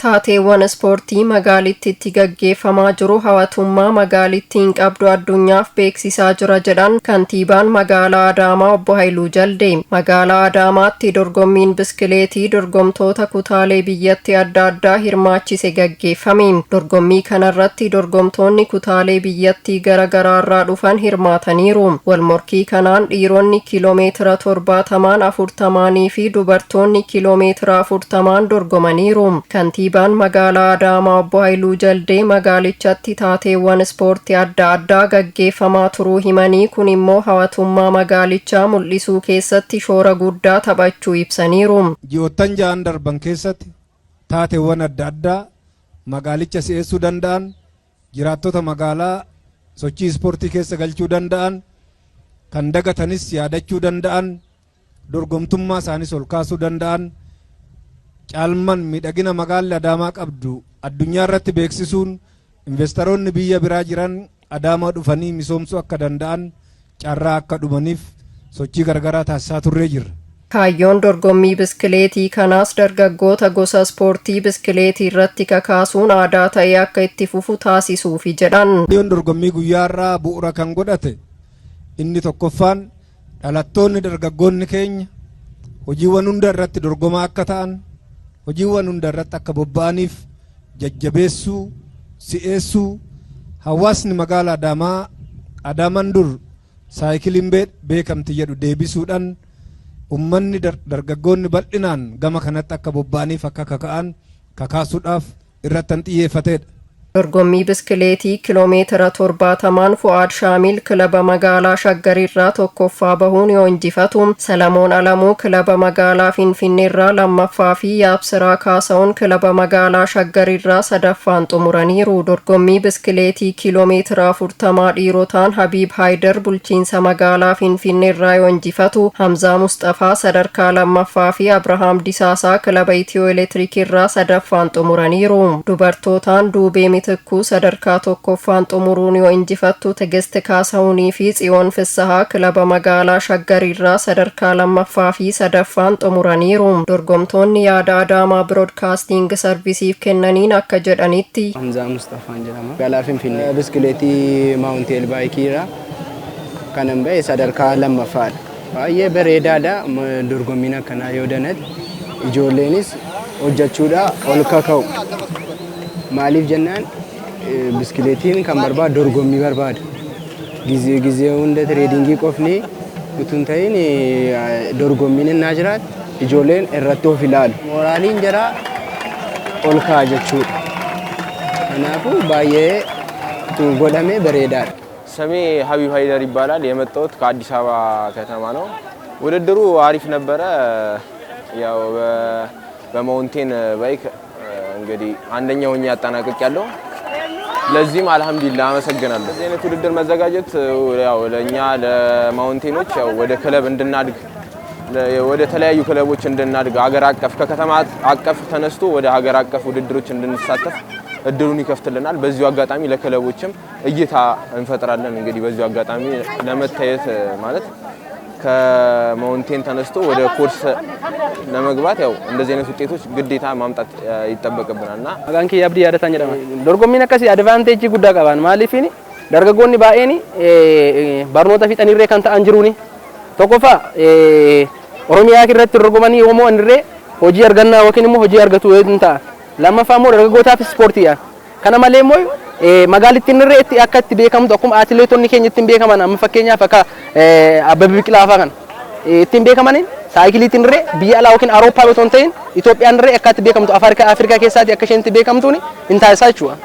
Taateewwan ispoortii magaalittiitti gaggeeffamaa jiru hawwatummaa magaalittiin qabdu addunyaaf beeksisaa jira jedhan kantiibaan magaalaa Adaamaa obbo Haayiluu Jaldee. Magaalaa Adaamaatti dorgommiin biskileetii dorgomtoota kutaalee biyyattii adda addaa hirmaachise gaggeeffame. Dorgommii kanarratti dorgomtoonni kutaalee biyyattii garaagaraarraa dhufan hirmaataniiru. Walmorkii kanaan dhiironni kiiloomeetira 70 40 fi dubartoonni kiiloomeetira 40 dorgomaniiru. Kantiibaan magaalaa Adaamaa obbo Haayiluu Jaldee magaalichatti taateewwan ispoortii adda addaa gaggeeffamaa turuu himanii kun immoo hawwatummaa magaalichaa mul'isuu keessatti shoora guddaa taphachuu ibsaniiru. Ji'oottan ja'an darban keessatti taateewwan adda addaa magaalicha si'eessuu danda'an, jiraattota magaalaa sochii ispoortii keessa galchuu danda'an, kan dagatanis yaadachuu danda'an, dorgomtummaa isaanis ol kaasuu danda'an, caalman miidhagina magaalli Adaamaa qabdu addunyaa irratti beeksisuun investoroonni biyya biraa jiran Adaamaa dhufanii misoomsuu akka danda'an carraa akka dhumaniif sochii gargaraa taasisaa turree jirra. Kaayyoon dorgommii biskileetii kanaas dargaggoota gosa ispoortii biskileetii irratti kakaasuun aadaa ta'ee akka itti fufu taasisuufi jedhan. Kaayyoon dorgommii guyyaa irraa bu'uura kan godhate inni tokkoffaan dhalattoonni dargaggoonni keenya hojiiwwan hunda irratti dorgomaa akka ta'an, hojiiwwan hunda irratti akka bobba'aniif jajjabeessuu, si'eessuu, hawaasni magaalaa Adaamaan dur saayikiliin beekamti jedhu deebisuudhaan ummanni dargaggoonni bal'inaan gama kanatti akka bobba'aniif akka kaka'an kakaasuudhaaf irratti xiyyeeffateedha. Dorgommii biskileetii kiiloomeetira 70 Fu'aad Shaamil kilaba magaalaa Shaggarirraa tokkoffaa bahuun yoo injifatu, Salamoon Alamuu kilaba magaalaa Finfinneerraa lammaffaa fi Yaabsiraa Kaasa'uun kilaba magaalaa Shaggarirraa sadaffaan xumuraniiru. Dorgommii biskileetii kiiloomeetira 40 dhiirotaan Habiib Haayidar bulchiinsa magaalaa Finfinneerraa yoo injifatu, Hamzaa Mustafaa sadarkaa lammaffaa fi Abrahaam Disaasaa kilaba Itiyoo Elektiriikirraa sadaffaan xumuraniiru. Dubartootaan Duubee Mitikuu sadarkaa tokkoffaan xumuruun yoo injifattu, Tigist Kaasa'uunii fi Tsiyoon Fissahaa kilaba magaalaa Shaggarirraa sadarkaa lammaffaa fi sadaffaan xumuraniiru. Dorgomtoonni yaada Adaamaa Biroodkaasting Sarvisiif kennaniin akka jedhanitti Hamzaa Mustafaan jedhama. Magaalaa Finfinnee biskileetii maawunteen baayikiirraa kanan ba'e sadarkaa lammaffaadha. Baay'ee bareedaadha. Dorgommiin akkanaa yoo danadhe ijoolleenis hojjechuudha ol kaka'u. Maaliif jennaan biskileetiin kan barbaadu dorgommii barbaada. Gizee hunda tireedingii qofni utuun ta'in dorgommiin innaa jiraat ijoolleen irratti of ilaalu. Mooraaliin jara ol ka'a jechuudha. Kanaafuu baay'ee godhamee bareedaadha. ስሜ ሀቢብ ሃይደር ይባላል። የመጣሁት ከአዲስ አበባ ከተማ ነው። ውድድሩ አሪፍ ነበረ። ያው በማውንቴን ባይክ እንግዲህ አንደኛ ሆኜ ያጠናቅቄያለሁ። ለዚህም አልহামዱሊላህ አመሰግናለሁ። እዚህ አይነት ውድድር መዘጋጀት ያው ለኛ ለማውንቴኖች ያው ወደ ክለብ እንድናድግ ወደ ተለያዩ ክለቦች እንድናድግ ሀገር አቀፍ ከከተማ አቀፍ ተነስቶ ወደ ሀገር አቀፍ ውድድሮች እንድንሳተፍ እድሉን ይከፍትልናል። በዚሁ አጋጣሚ ለክለቦችም እይታ እንፈጥራለን። እንግዲህ በዚሁ አጋጣሚ ለመታየት ማለት ከማውንቴን ተነስቶ ወደ ኮርስ ለመግባት ያው እንደዚህ አይነት ውጤቶች ግዴታ ማምጣት ይጠበቅብናልና አጋንኪ ያብዲ ያደታኝ ደማ ዶርጎሚን አከሲ አድቫንቴጅ ጉዳ ቀባን ማሊፊኒ ደርገጎኒ ባኤኒ ባርኖታ ፊጠኒሬ ካንታ አንጅሩኒ ቶኮፋ ኦሮሚያ kiratti dorgomanii yomo anre hojii arganna yookiin immoo hojii argatu weedinta lammaffaa immoo dargaggootaaf ispoortiidha. Kana malee immoo magaalittiin irree itti akka itti beekamtu akkuma atileetonni keenya ittiin beekaman amma fakkeenyaaf akka Abbabee Biqilaa fa'aa kan ittiin beekamaniin saayikiliitiin irree biyya alaa yookiin Awurooppaa yoo ta'in Itoophiyaan irree akka itti beekamtu Afrikaa keessaatti akka isheen itti beekamtuun hin taasisaa jechuudha.